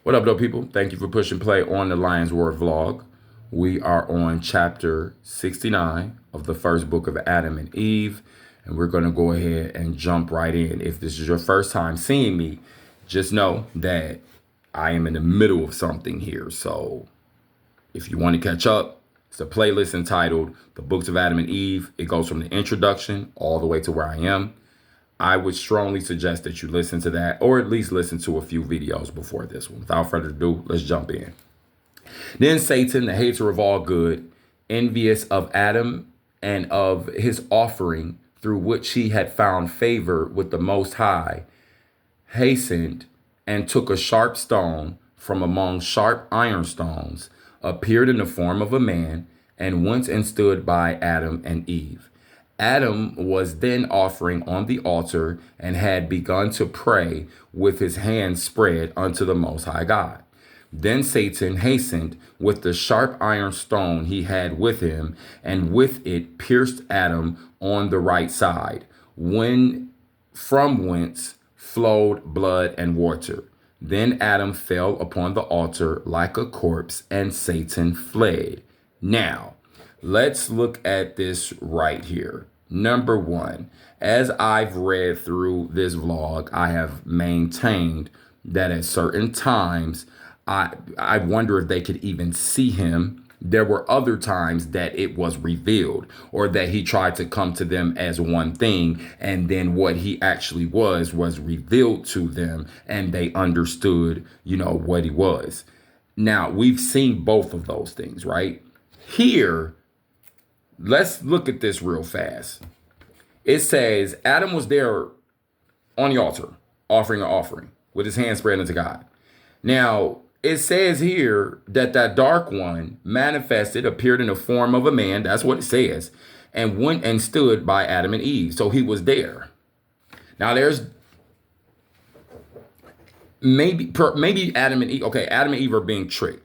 What up, though, people? Thank you for pushing play on the Lion's Roar vlog. We are on chapter 69 of the first book of Adam and Eve, and we're going to go ahead and jump right in. If this is your first time seeing me, just know that I am in the middle of something here. So if you want to catch up, it's a playlist entitled The Books of Adam and Eve. It goes from the introduction all the way to where I am. I would strongly suggest that you listen to that, or at least listen to a few videos before this one. Without further ado, let's jump in. Then Satan, the hater of all good, envious of Adam and of his offering, through which he had found favor with the Most High, hastened and took a sharp stone from among sharp iron stones, appeared in the form of a man, and went and stood by Adam and Eve. Adam was then offering on the altar and had begun to pray with his hands spread unto the Most High God. Then Satan hastened with the sharp iron stone he had with him, and with it pierced Adam on the right side, from whence flowed blood and water. Then Adam fell upon the altar like a corpse, and Satan fled. Now, let's look at this right here. Number one, as I've read through this vlog, I have maintained that at certain times, I wonder if they could even see him. There were other times that it was revealed, or that he tried to come to them as one thing, and then what he actually was revealed to them, and they understood, what he was. Now, we've seen both of those things, right? Here, let's look at this real fast. It says Adam was there on the altar, offering an offering with his hands spread unto God. Now, it says here that dark one manifested, appeared in the form of a man. That's what it says. And went and stood by Adam and Eve. So he was there. Now, there's maybe Adam and Eve. Okay, Adam and Eve are being tricked.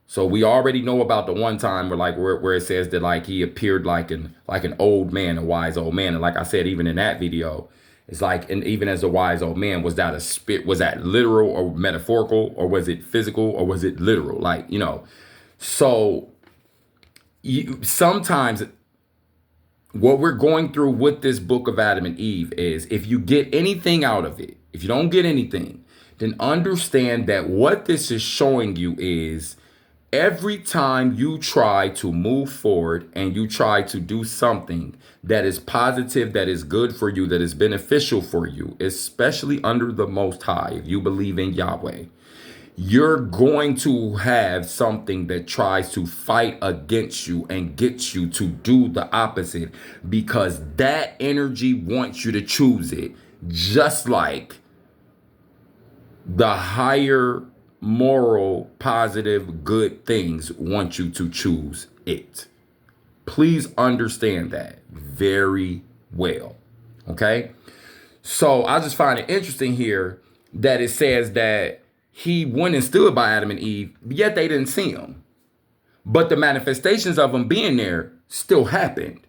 So we already know about the one time where it says that he appeared like an old man, a wise old man. And like I said, even in that video, it's like, and even as a wise old man, was that a spirit? Was that literal or metaphorical, or was it physical, or was it literal? So sometimes what we're going through with this book of Adam and Eve is, if you get anything out of it, if you don't get anything, then understand that what this is showing you is, every time you try to move forward and you try to do something that is positive, that is good for you, that is beneficial for you, especially under the Most High, if you believe in Yahweh, you're going to have something that tries to fight against you and gets you to do the opposite, because that energy wants you to choose it, just like the higher moral, positive, good things want you to choose it. Please understand that very well. Okay? So I just find it interesting here that it says that he went and stood by Adam and Eve, yet they didn't see him. But the manifestations of him being there still happened.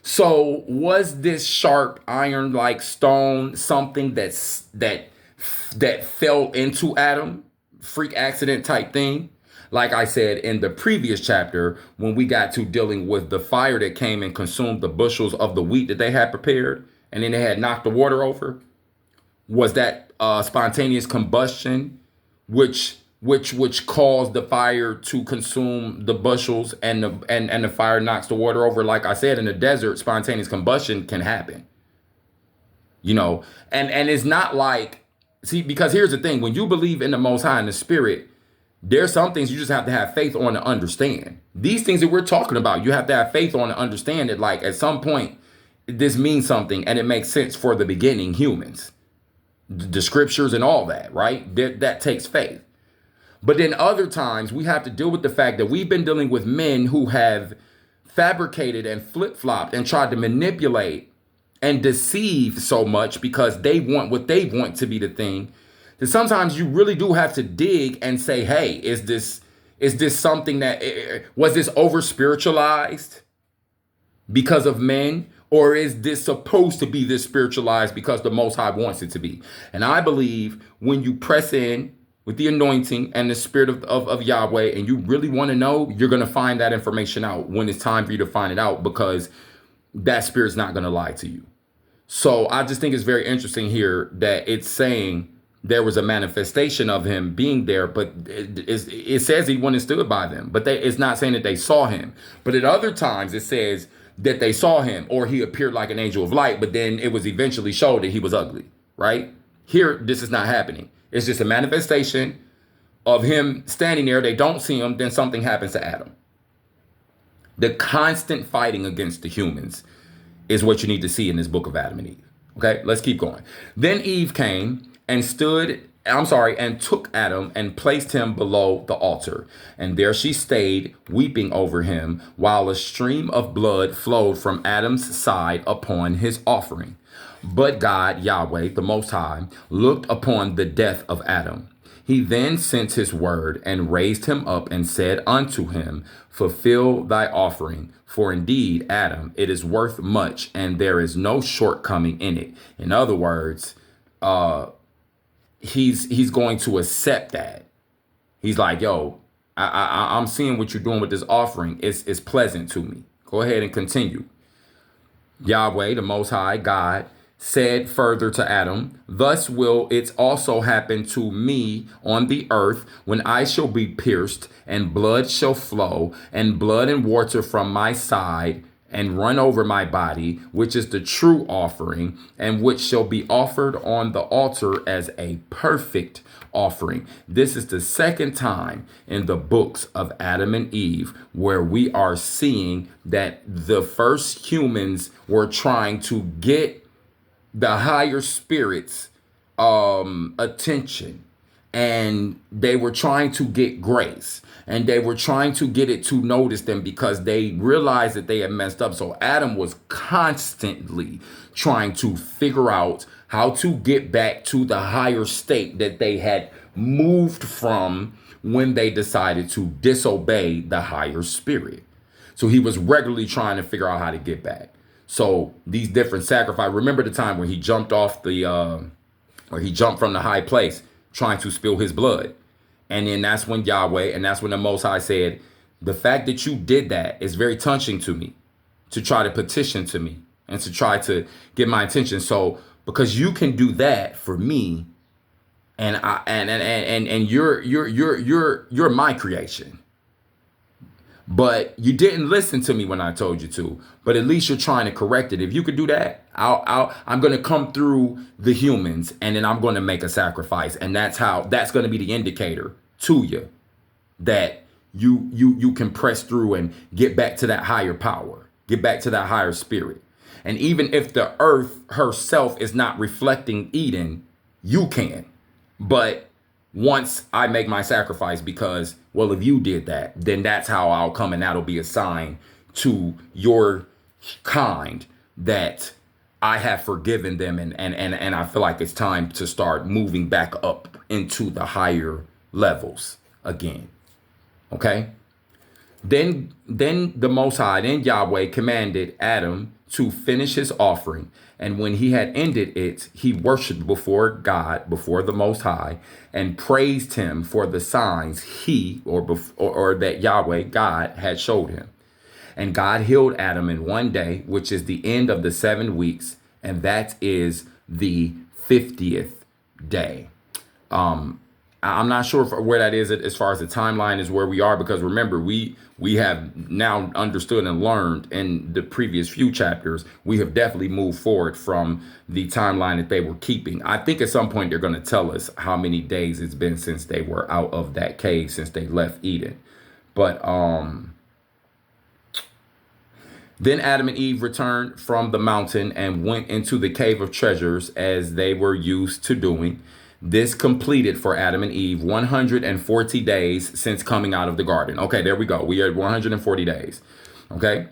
So was this sharp iron-like stone something that fell into Adam? Freak accident type thing? Like I said in the previous chapter, when we got to dealing with the fire that came and consumed the bushels of the wheat that they had prepared, and then they had knocked the water over, was that spontaneous combustion which caused the fire to consume the bushels, and the fire knocks the water over? Like I said, in the desert, spontaneous combustion can happen. And it's not like, see, because here's the thing. When you believe in the Most High and the Spirit, there's some things you just have to have faith on to understand. These things that we're talking about, you have to have faith on to understand it. Like, at some point, this means something, and it makes sense for the beginning humans. The scriptures and all that, right? That takes faith. But then other times, we have to deal with the fact that we've been dealing with men who have fabricated and flip-flopped and tried to manipulate and deceive so much, because they want what they want to be the thing, that sometimes you really do have to dig and say, hey, is this something that, was this over spiritualized because of men? Or is this supposed to be this spiritualized because the Most High wants it to be? And I believe when you press in with the anointing and the spirit of Yahweh, and you really want to know, you're going to find that information out when it's time for you to find it out, because that spirit's not going to lie to you. So I just think it's very interesting here that it's saying there was a manifestation of him being there, but it says he went and stood by them, but it's not saying that they saw him. But at other times it says that they saw him, or he appeared like an angel of light, but then it was eventually showed that he was ugly, right? Here, this is not happening. It's just a manifestation of him standing there. They don't see him. Then something happens to Adam. The constant fighting against the humans is what you need to see in this book of Adam and Eve. Okay, let's keep going. Then Eve came and and took Adam and placed him below the altar. And there she stayed, weeping over him, while a stream of blood flowed from Adam's side upon his offering. But God, Yahweh, the Most High, looked upon the death of Adam. He then sent his word and raised him up and said unto him, fulfill thy offering, for indeed, Adam, it is worth much, and there is no shortcoming in it. In other words, he's going to accept that. He's like, yo, I'm seeing what you're doing with this offering. It's pleasant to me. Go ahead and continue. Yahweh, the Most High, God, said further to Adam, thus will it also happen to me on the earth, when I shall be pierced, and blood shall flow, and blood and water from my side, and run over my body, which is the true offering, and which shall be offered on the altar as a perfect offering. This is the second time in the books of Adam and Eve where we are seeing that the first humans were trying to get the higher spirits attention, and they were trying to get grace, and they were trying to get it to notice them, because they realized that they had messed up. So Adam was constantly trying to figure out how to get back to the higher state that they had moved from when they decided to disobey the higher spirit. So he was regularly trying to figure out how to get back. So these different sacrifices. Remember the time when he jumped off or he jumped from the high place trying to spill his blood. And then that's when Yahweh, and that's when the Most High said, the fact that you did that is very touching to me, to try to petition to me and to try to get my attention. So because you can do that for me, and you're my creation. But you didn't listen to me when I told you to. But at least you're trying to correct it. If you could do that, I'm going to come through the humans, and then I'm going to make a sacrifice. And that's going to be the indicator to you that you can press through and get back to that higher power, get back to that higher spirit. And even if the earth herself is not reflecting Eden, you can. But once I make my sacrifice, because, well, if you did that, then that's how I'll come, and that'll be a sign to your kind that I have forgiven them, and I feel like it's time to start moving back up into the higher levels again. Okay? Then the Most High, then Yahweh commanded Adam to finish his offering. And when he had ended it, he worshiped before God, before the Most High, and praised him for the signs he, or that Yahweh, God, had showed him. And God healed Adam in one day, which is the end of the 7 weeks, and that is the 50th day. I'm not sure where that is as far as the timeline is where we are, because remember, we have now understood and learned in the previous few chapters, we have definitely moved forward from the timeline that they were keeping. I think at some point they're going to tell us how many days it's been since they were out of that cave, since they left Eden. But then Adam and Eve returned from the mountain and went into the cave of treasures as they were used to doing. This completed for Adam and Eve 140 days since coming out of the garden. Okay, there we go. We are at 140 days. Okay.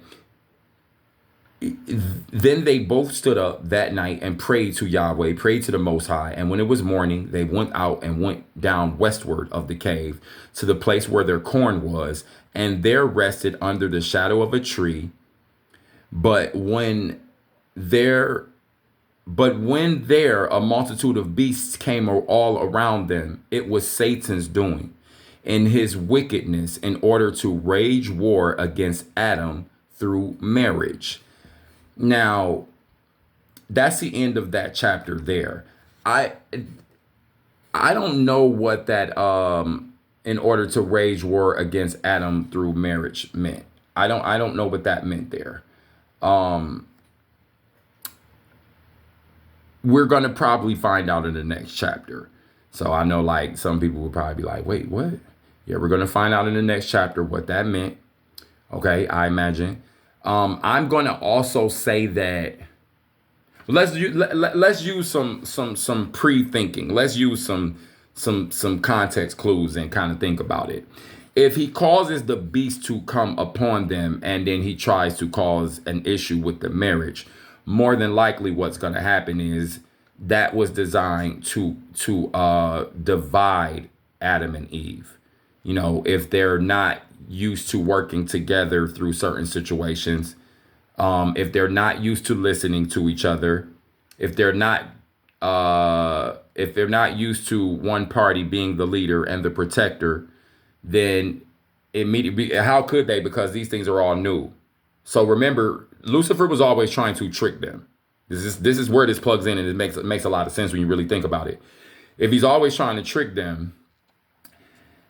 Then they both stood up that night and prayed to Yahweh, prayed to the Most High. And when it was morning, they went out and went down westward of the cave to the place where their corn was, and there rested under the shadow of a tree. But when their But when there a multitude of beasts came all around them, it was Satan's doing in his wickedness in order to wage war against Adam through marriage. Now, that's the end of that chapter there. I I don't know what that in order to wage war against Adam through marriage meant. I don't know what that meant there. Um we're gonna probably find out in the next chapter. So I know like some people would probably be like, wait, what? Yeah, we're gonna find out in the next chapter what that meant. Okay, I imagine. I'm gonna also say that let's use some pre-thinking. Let's use some context clues and kind of think about it. If he causes the beast to come upon them and then he tries to cause an issue with the marriage, more than likely what's going to happen is that was designed to divide Adam and Eve. You know, if they're not used to working together through certain situations, if they're not used to listening to each other, if they're not used to one party being the leader and the protector, then immediately how could they? Because these things are all new. So remember, Lucifer was always trying to trick them. This is where this plugs in, and it makes a lot of sense when you really think about it. If he's always trying to trick them,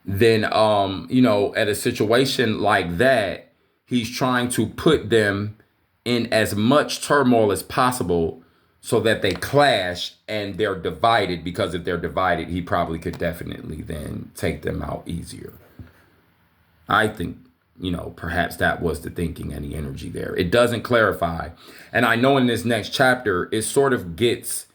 then at a situation like that, he's trying to put them in as much turmoil as possible so that they clash and they're divided, because if they're divided, he probably could definitely then take them out easier. I think, perhaps that was the thinking and the energy there. It doesn't clarify. And I know in this next chapter, it sort of gets,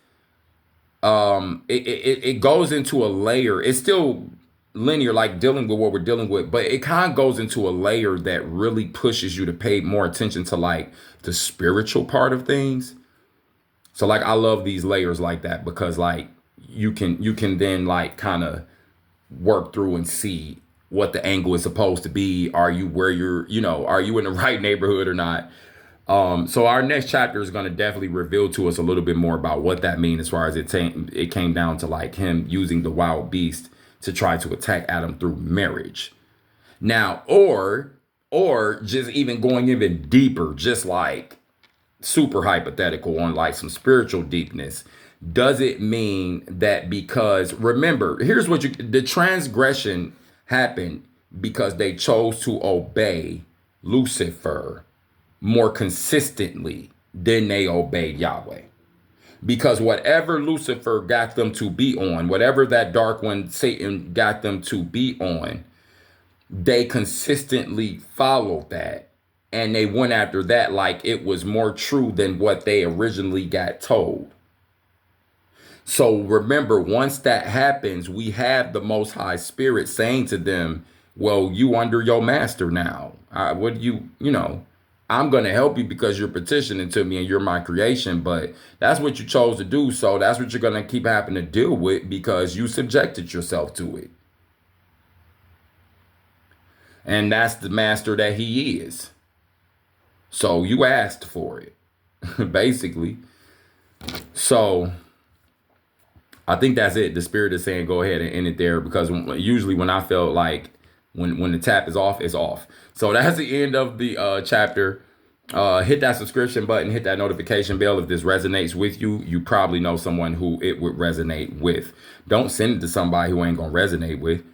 it goes into a layer. It's still linear, like dealing with what we're dealing with, but it kind of goes into a layer that really pushes you to pay more attention to like the spiritual part of things. So like I love these layers like that, because like you can then like kind of work through and see what the angle is supposed to be. Are you where are you in the right neighborhood or not? So our next chapter is going to definitely reveal to us a little bit more about what that means, as far as it came down to like him using the wild beast to try to attack Adam through marriage. Now, or just even going even deeper, just like super hypothetical on like some spiritual deepness. Does it mean that because, remember, here's what the transgression happened because they chose to obey Lucifer more consistently than they obeyed Yahweh. Because whatever Lucifer got them to be on, whatever that dark one, Satan, got them to be on, they consistently followed that. And they went after that like it was more true than what they originally got told. So remember, once that happens, we have the Most High Spirit saying to them, well, you under your master now. I'm going to help you because you're petitioning to me and you're my creation, but that's what you chose to do. So that's what you're going to keep having to deal with because you subjected yourself to it. And that's the master that he is. So you asked for it, basically. So I think that's it. The Spirit is saying go ahead and end it there, because usually when I felt like when the tap is off, it's off. So that's the end of the chapter. Hit that subscription button, hit that notification bell. If this resonates with you, you probably know someone who it would resonate with. Don't send it to somebody who ain't going to resonate with.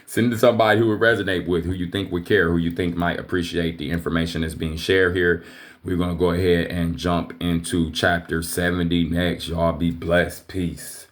Send it to somebody who would resonate with, who you think would care, who you think might appreciate the information that's being shared here. We're going to go ahead and jump into chapter 70 next. Y'all be blessed. Peace.